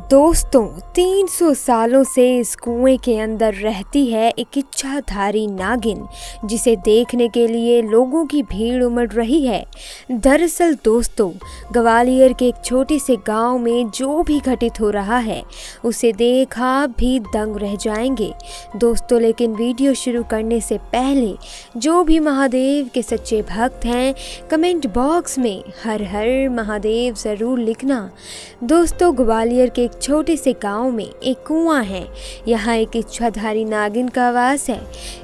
दोस्तों 300 सालों से इस कुएं के अंदर रहती है एक इच्छाधारी नागिन, जिसे देखने के लिए लोगों की भीड़ उमड़ रही है। दरअसल दोस्तों, ग्वालियर के एक छोटे से गांव में जो भी घटित हो रहा है उसे देख आप भी दंग रह जाएंगे दोस्तों। लेकिन वीडियो शुरू करने से पहले जो भी महादेव के सच्चे भक्त हैं, कमेंट बॉक्स में हर हर महादेव ज़रूर लिखना। दोस्तों, ग्वालियर के एक छोटे से गांव में एक कुआं है। यहाँ एक इच्छाधारी नागिन का वास है।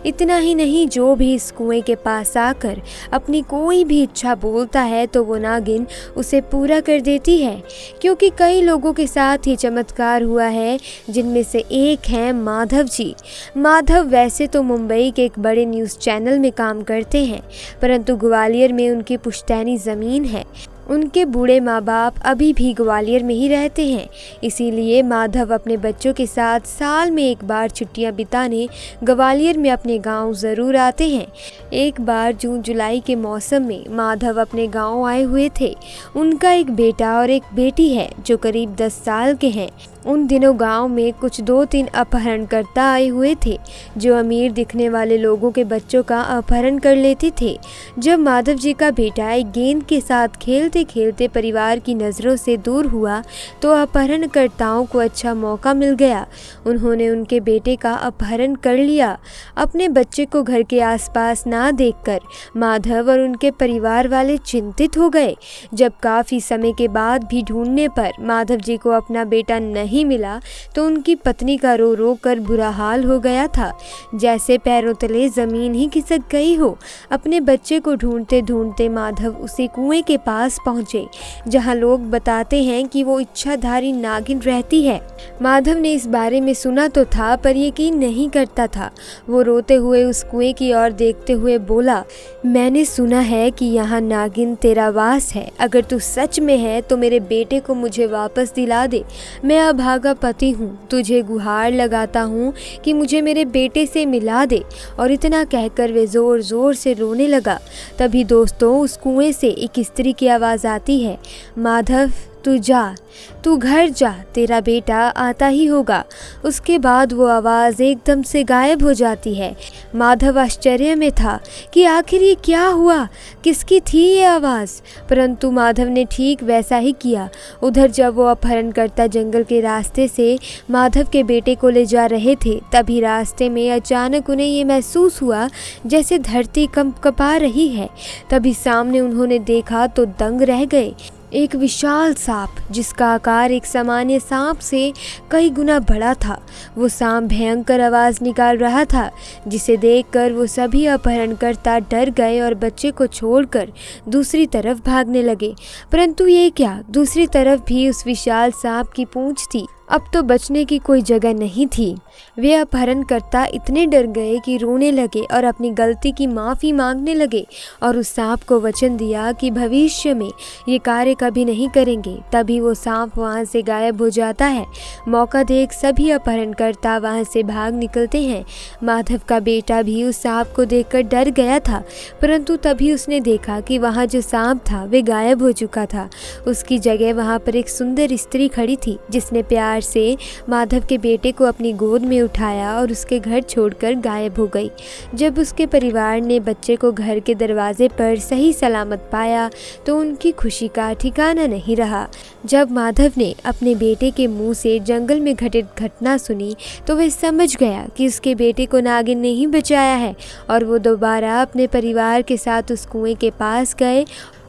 इतना ही नहीं, जो भी इस कुएं के पास आकर अपनी कोई भी इच्छा बोलता है तो वो नागिन उसे पूरा कर देती है। क्योंकि कई लोगों के साथ ये चमत्कार हुआ है, जिनमें से एक हैं माधव जी। माधव वैसे तो मुंबई के एक बड़े न्यूज़ चैनल में काम करते हैं, परंतु ग्वालियर में उनकी पुश्तैनी ज़मीन है। उनके बूढ़े माँ बाप अभी भी ग्वालियर में ही रहते हैं, इसीलिए माधव अपने बच्चों के साथ साल में एक बार छुट्टियां बिताने ग्वालियर में अपने गांव ज़रूर आते हैं। एक बार जून जुलाई के मौसम में माधव अपने गांव आए हुए थे। उनका एक बेटा और एक बेटी है जो करीब 10 साल के हैं। उन दिनों गांव में कुछ 2-3 अपहरणकर्ता आए हुए थे, जो अमीर दिखने वाले लोगों के बच्चों का अपहरण कर लेते थे। जब माधव जी का बेटा एक गेंद के साथ खेलते खेलते परिवार की नज़रों से दूर हुआ तो अपहरणकर्ताओं को अच्छा मौका मिल गया। उन्होंने उनके बेटे का अपहरण कर लिया। अपने बच्चे को घर के आसपास ना देखकर माधव और उनके परिवार वाले चिंतित हो गए। जब काफ़ी समय के बाद भी ढूंढने पर माधव जी को अपना बेटा नहीं मिला तो उनकी पत्नी का रो रो कर बुरा हाल हो गया था, जैसे पैरों तले ज़मीन ही खिसक गई हो। अपने बच्चे को ढूंढते ढूंढते माधव उसी कुएं के पास पहुंचे जहां लोग बताते हैं कि वो इच्छाधारी नागिन रहती है। माधव ने इस बारे में सुना तो था, पर यकीन नहीं करता था। वो रोते हुए उस कुएं की ओर देखते हुए बोला, मैंने सुना है कि यहाँ नागिन तेरा वास है। अगर तू सच में है तो मेरे बेटे को मुझे वापस दिला दे। मैं अभागा पति हूँ, तुझे गुहार लगाता हूँ कि मुझे मेरे बेटे से मिला दे। और इतना कहकर वे ज़ोर ज़ोर से रोने लगा। तभी दोस्तों, उस कुएं से एक स्त्री की आवाज़ आती है, माधव तू जा, तू घर जा, तेरा बेटा आता ही होगा। उसके बाद वो आवाज़ एकदम से गायब हो जाती है। माधव आश्चर्य में था कि आखिर ये क्या हुआ, किसकी थी ये आवाज़। परंतु माधव ने ठीक वैसा ही किया। उधर जब वो अपहरणकर्ता जंगल के रास्ते से माधव के बेटे को ले जा रहे थे, तभी रास्ते में अचानक उन्हें ये महसूस हुआ जैसे धरती कंपा रही है। तभी सामने उन्होंने देखा तो दंग रह गए। एक विशाल सांप, जिसका आकार एक सामान्य सांप से कई गुना बड़ा था। वो सांप भयंकर आवाज़ निकाल रहा था, जिसे देखकर वो सभी अपहरणकर्ता डर गए और बच्चे को छोड़कर दूसरी तरफ भागने लगे। परंतु ये क्या, दूसरी तरफ भी उस विशाल सांप की पूंछ थी। अब तो बचने की कोई जगह नहीं थी। वे अपहरणकर्ता इतने डर गए कि रोने लगे और अपनी गलती की माफ़ी मांगने लगे और उस सांप को वचन दिया कि भविष्य में ये कार्य कभी नहीं करेंगे। तभी वो सांप वहाँ से गायब हो जाता है। मौका देख सभी अपहरणकर्ता वहाँ से भाग निकलते हैं। माधव का बेटा भी उस सांप को देखकर डर गया था, परंतु तभी उसने देखा कि वहाँ जो सांप था वे गायब हो चुका था। उसकी जगह वहाँ पर एक सुंदर स्त्री खड़ी थी, जिसने प्यार से माधव के बेटे को अपनी गोद में उठाया और उसके घर छोड़कर गायब हो गई। जब उसके परिवार ने बच्चे को घर के दरवाजे पर सही सलामत पाया तो उनकी खुशी का ठिकाना नहीं रहा। जब माधव ने अपने बेटे के मुंह से जंगल में घटित घटना सुनी तो वह समझ गया कि उसके बेटे को नागिन ने ही बचाया है, और वो दोबारा अपने परिवार के साथ उस कुएं के पास गए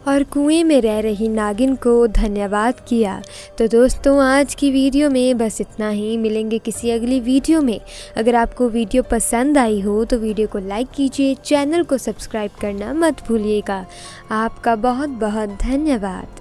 और कुएं में रह रही नागिन को धन्यवाद किया। तो दोस्तों, आज की वीडियो में बस इतना ही। मिलेंगे किसी अगली वीडियो में। अगर आपको वीडियो पसंद आई हो तो वीडियो को लाइक कीजिए, चैनल को सब्सक्राइब करना मत भूलिएगा। आपका बहुत बहुत धन्यवाद।